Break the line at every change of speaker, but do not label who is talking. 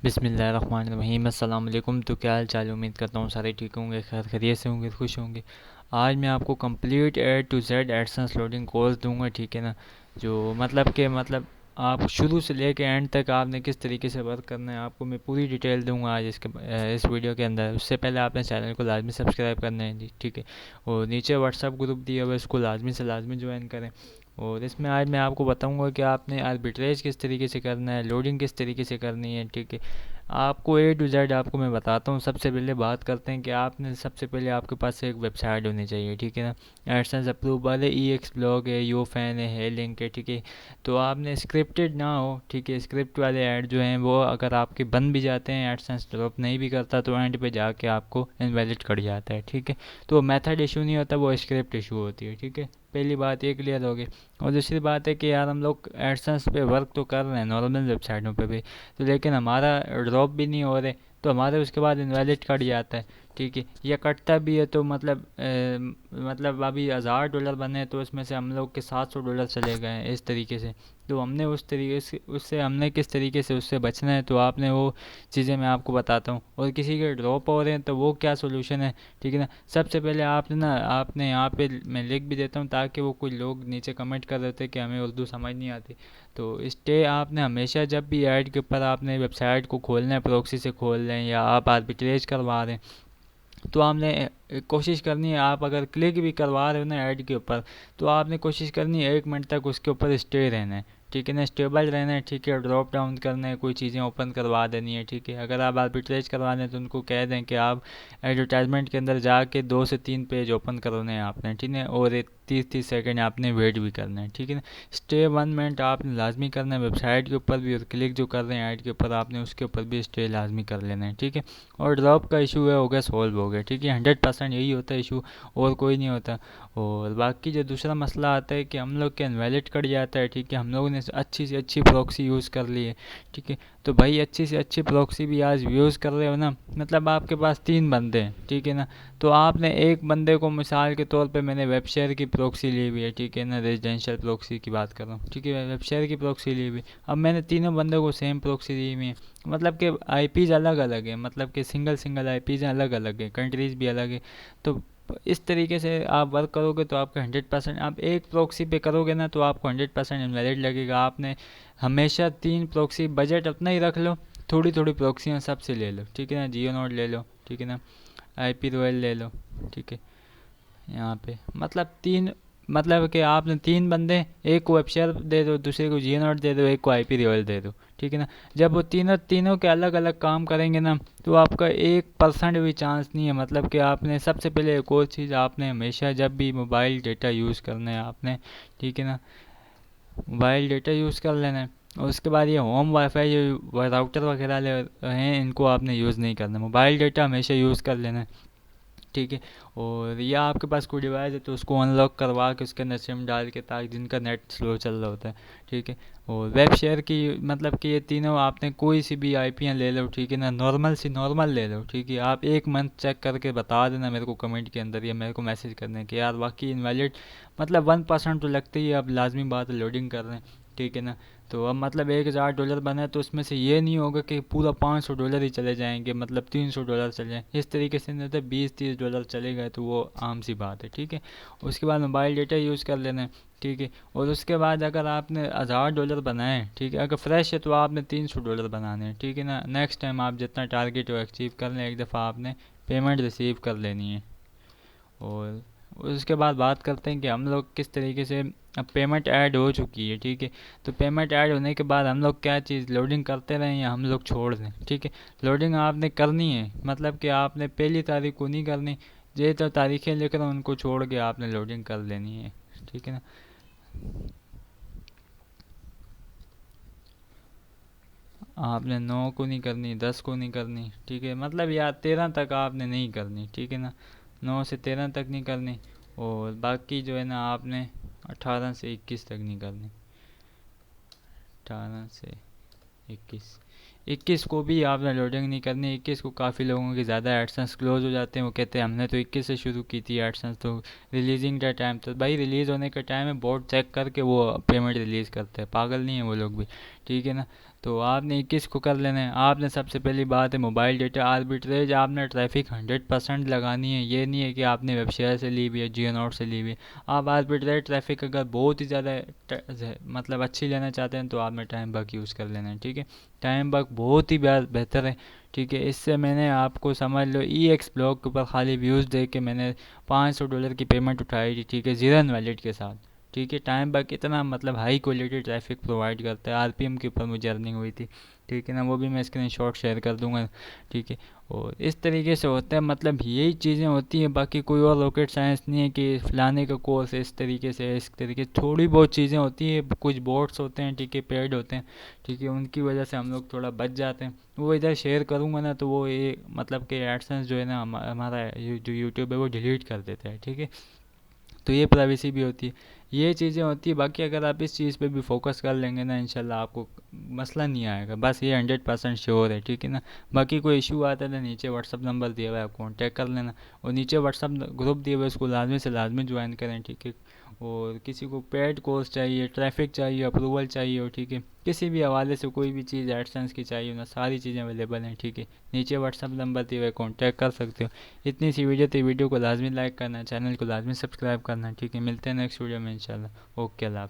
बिस्मिल्लाहिर्रहमानिर्रहीम। अस्सलाम वालेकुम। तो क्या हाल चाल, उम्मीद करता हूँ सारे ठीक होंगे, खैर खैरियत से होंगे, खुश होंगे। आज मैं आपको complete A to Z AdSense loading course दूंगा, ठीक है ना। जो मतलब आप शुरू से लेके एंड तक आपने किस तरीके से वर्क करना है, आपको मैं पूरी डिटेल दूंगा आज इस वीडियो के अंदर। उससे पहले आपने चैनल को लाजमी सब्सक्राइब करना है जी, ठीक है। और नीचे व्हाट्सअप ग्रुप दिया हुआ है, उसको लाजमी से लाजमी ज्वाइन करें। और इसमें आज मैं आपको बताऊंगा कि आपने आर्बिट्रेज किस तरीके से करना है, लोडिंग किस तरीके से करनी है, ठीक है। आपको ए टू जेड आपको मैं बताता हूँ। सबसे पहले बात करते हैं कि आपने सबसे पहले आपके पास एक वेबसाइट होनी चाहिए, ठीक है ना। एडसेंस अप्रूवल है, ई एक्स ब्लॉग है, यो फैन है लिंक है, ठीक है। तो आपने स्क्रिप्टेड ना हो, ठीक है। स्क्रिप्ट वाले ऐड जो हैं वो अगर आपके बन भी जाते हैं, एडसेंस ड्रॉप नहीं भी करता, तो एंड पे जाके आपको इनवैलिड कर जाता है, ठीक है। तो मेथड इशू नहीं होता, वो स्क्रिप्ट इशू होती है, ठीक है। पहली बात ये क्लियर हो गई। और दूसरी बात है कि यार हम लोग एडसेंस पे वर्क तो कर रहे हैं नॉर्मल वेबसाइटों पे भी, तो लेकिन हमारा ड्रॉप भी नहीं हो रहे, तो हमारे उसके बाद इनवैलिड कट जाता है, ठीक है। या कटता भी है तो मतलब अभी $1000 बने तो उसमें से हम लोग के $700 चले गए हैं इस तरीके से। तो हमने उस तरीके से उससे हमने किस तरीके से उससे बचना है, तो आपने वो चीज़ें मैं आपको बताता हूँ। और किसी के ड्रॉप हो रहे हैं तो वो क्या सोल्यूशन है, ठीक है ना। सबसे पहले आपने यहाँ पे मैं लिख भी देता हूँ, ताकि वो कोई लोग नीचे कमेंट कर रहे थे कि हमें उर्दू समझ नहीं आती। तो स्टे आपने हमेशा जब भी ऐड के ऊपर आपने वेबसाइट को खोलना है, प्रॉक्सी से खोल लें या आप आर्बिट्रेज करवा रहे हैं, तो आपने कोशिश करनी है। आप अगर क्लिक भी करवा रहे हो ना ऐड के ऊपर, तो आपने कोशिश करनी है 1 मिनट तक उसके ऊपर स्टे रहना है, ठीक है ना। स्टेबल रहना है, ठीक है। ड्रॉप डाउन करना है, कोई चीज़ें ओपन करवा देनी है, ठीक है। अगर आप आर्बिट्रेज करवा दें तो उनको कह दें कि आप एडवर्टाइजमेंट के अंदर जाके 2 से 3 पेज ओपन करने हैं आपने, ठीक है। और 30-30 सेकेंड आपने वेट भी करना है, ठीक है ना। स्टे 1 मिनट आपने लाजमी करना है वेबसाइट के ऊपर भी, और क्लिक जो कर रहे हैं ऐड के ऊपर आपने उसके ऊपर भी स्टे लाजमी कर लेना है, ठीक है। और ड्रॉप का इशू है हो गया सॉल्व हो गया, ठीक है। 100% यही होता है इशू, और कोई नहीं होता। और बाकी जो दूसरा मसला आता है कि हम लोग के इनवैलिड कट जाता है, ठीक है। हम लोगों ने अच्छी से अच्छी प्रॉक्सी यूज़ कर ली है, ठीक है। तो भाई अच्छी से अच्छी प्रॉक्सी भी आज यूज़ कर रहे हो ना, मतलब आपके पास 3 बंदे हैं, ठीक है ना। तो आपने एक बंदे को मिसाल के तौर पे, मैंने वेब शेयर की प्रॉक्सी ली हुई है, ठीक है ना। रेजिडेंशियल प्रॉक्सी की बात कर रहा हूँ, ठीक है। वेब शेयर की प्रॉक्सी ली हुई, अब मैंने तीनों बंदों को सेम प्रॉक्सी दी हुई है। मतलब कि आईपीज़ अलग अलग है, मतलब कि सिंगल सिंगल आईपीज़ अलग अलग है, कंट्रीज़ भी अलग है। तो इस तरीके से आप वर्क करोगे तो आपका 100%, आप एक प्रॉक्सी पे करोगे ना तो आपको 100% इनवैलिड लगेगा। आपने हमेशा 3 प्रॉक्सी, बजट अपना ही रख लो, थोड़ी थोड़ी प्रॉक्सियाँ सबसे ले लो, ठीक है ना। जियो नोड ले लो, ठीक है ना। आईपी रॉयल ले लो, ठीक है। यहाँ पे मतलब कि आपने 3 बंदे, एक को वेबशेयर दे दो, दूसरे को जियो नोट दे दो, एक को आईपी रिवॉल्व दे दो, ठीक है ना। जब वो तीनों तीनों के अलग अलग काम करेंगे ना, तो आपका 1% भी चांस नहीं है। मतलब कि आपने सबसे पहले एक और चीज़, आपने हमेशा जब भी मोबाइल डेटा यूज़ करना है आपने, ठीक है ना, मोबाइल डेटा यूज़ कर लेना है। और उसके बाद ये होम वाईफाई जो राउटर वगैरह हैं, इनको आपने यूज़ नहीं करना, मोबाइल डेटा हमेशा यूज़ कर लेना है, ठीक है। और या आपके पास कोई डिवाइस है तो उसको अनलॉक करवा के उसके अंदर सिम डाल के, ताकि जिनका नेट स्लो चल रहा होता है, ठीक है। और वेब शेयर की मतलब कि ये तीनों आपने कोई सी भी आईपीयाँ ले लो, ठीक है ना। नॉर्मल ले लो, ठीक है। आप 1 मंथ चेक करके बता देना मेरे को कमेंट के अंदर, या मेरे को मैसेज करना कि यार वाकई इनवैलिड, मतलब 1% तो लगते ही है। अब लाजमी बात है, लोडिंग कर रहे हैं, ठीक है ना। तो अब मतलब $1000 बना है, तो उसमें से ये नहीं होगा कि पूरा $500 ही चले जाएंगे, मतलब $300 चले जाएँ, इस तरीके से नहीं तो 20-30 डॉलर चले गए तो वो आम सी बात है, ठीक है। उसके बाद मोबाइल डेटा यूज़ कर लेना है, ठीक है। और उसके बाद अगर आपने $1000 बनाए, ठीक है, अगर फ्रेश है तो आपने $300 बनाने हैं, ठीक है ना। नेक्स्ट टाइम आप जितना टारगेट हो अचीव कर लें, एक दफ़ा आपने पेमेंट रिसीव कर लेनी है। और उसके बाद बात करते हैं कि हम लोग किस तरीके से, अब पेमेंट ऐड हो चुकी है, ठीक है। तो पेमेंट ऐड होने के बाद हम लोग क्या चीज़, लोडिंग करते रहें या हम लोग छोड़ दें, ठीक है। लोडिंग आपने करनी है, मतलब कि आपने पहली तारीख को नहीं करनी, ये तो तारीखें लिख रहा हूँ उनको छोड़ के आपने लोडिंग कर लेनी है, ठीक है ना। आपने 9 को नहीं करनी, 10 को नहीं करनी, ठीक है। मतलब यार 13 तक आपने नहीं करनी, ठीक है ना। 9 से 13 तक नहीं करनी। और बाकी जो है ना आपने 18 से 21 तक नहीं करनी। 18 से 21, 21 को भी आपने लोडिंग नहीं करनी। 21 को काफ़ी लोगों के ज़्यादा एडसेंस क्लोज हो जाते हैं, वो कहते हैं हमने तो 21 से शुरू की थी एडसेंस, तो रिलीजिंग का टाइम, तो भाई रिलीज़ होने का टाइम है, बोर्ड चेक करके वो पेमेंट रिलीज़ करते हैं, पागल नहीं है वो लोग भी, ठीक है ना। तो आपने 21 को कर लेना है। आपने सबसे पहली बात है मोबाइल डेटा आर्बिट्रेज, आपने ट्रैफिक 100% लगानी है। ये नहीं है कि आपने वेब शेयर से ली हुई है, जियो नोट से ली हुई है। आप आर्बिट्रेज ट्रैफिक अगर बहुत ही ज़्यादा मतलब अच्छी लेना चाहते हैं तो आपने टाइम बग यूज़ कर लेना है, ठीक है। टाइम बग बहुत ही बेहतर है, ठीक है। इससे मैंने आपको समझ लो ई एक्स ब्लॉक के ऊपर खाली व्यूज़ दे के मैंने $500 की पेमेंट उठाई थी, ठीक है, जीरन वैलेट के साथ, ठीक है। टाइम बग इतना मतलब हाई क्वालिटी ट्रैफिक प्रोवाइड करता है, आरपीएम के ऊपर मुझे अर्निंग हुई थी, ठीक है ना। वो भी मैं स्क्रीन शॉट शेयर कर दूंगा, ठीक है। और इस तरीके से होता है, मतलब यही चीज़ें होती हैं। बाकी कोई और रॉकेट साइंस नहीं है कि फलाने का कोर्स इस तरीके से इस तरीके, थोड़ी बहुत चीज़ें होती हैं। कुछ बोर्ड्स होते हैं, ठीक है, पेड होते हैं, ठीक है, उनकी वजह से हम लोग थोड़ा बच जाते हैं। वो इधर शेयर करूँगा ना तो वो ये मतलब कि एडसेंस जो है ना हमारा जो यूट्यूब है वो डिलीट कर देता है, ठीक है। तो ये प्राइवेसी भी होती है, ये चीज़ें होती है। बाकी अगर आप इस चीज़ पे भी फोकस कर लेंगे ना, इंशाल्लाह आपको मसला नहीं आएगा, बस ये 100% श्योर है, ठीक है ना। बाकी कोई इशू आता है तो नीचे व्हाट्सअप नंबर दिया हुआ है, आप कॉन्टैक्ट कर लेना। और नीचे व्हाट्सअप ग्रुप दिया हुआ है, उसको लाजमी से लाजमी ज्वाइन करें, ठीक है। और किसी को पेड कोर्स चाहिए, ट्रैफिक चाहिए, अप्रूवल चाहिए हो, ठीक है, किसी भी हवाले से कोई भी चीज़ एडसेंस की चाहिए ना, सारी चीज़ें अवेलेबल हैं, ठीक है। नीचे व्हाट्सअप नंबर दिए हुए, कॉन्टैक्ट कर सकते हो। इतनी सी वीडियो थी, वीडियो को लाजमी लाइक करना, चैनल को लाजमी सब्सक्राइब करना, ठीक है। मिलते हैं नेक्स्ट वीडियो में इंशाल्लाह। ओके, अल्लाह हाफ़िज़।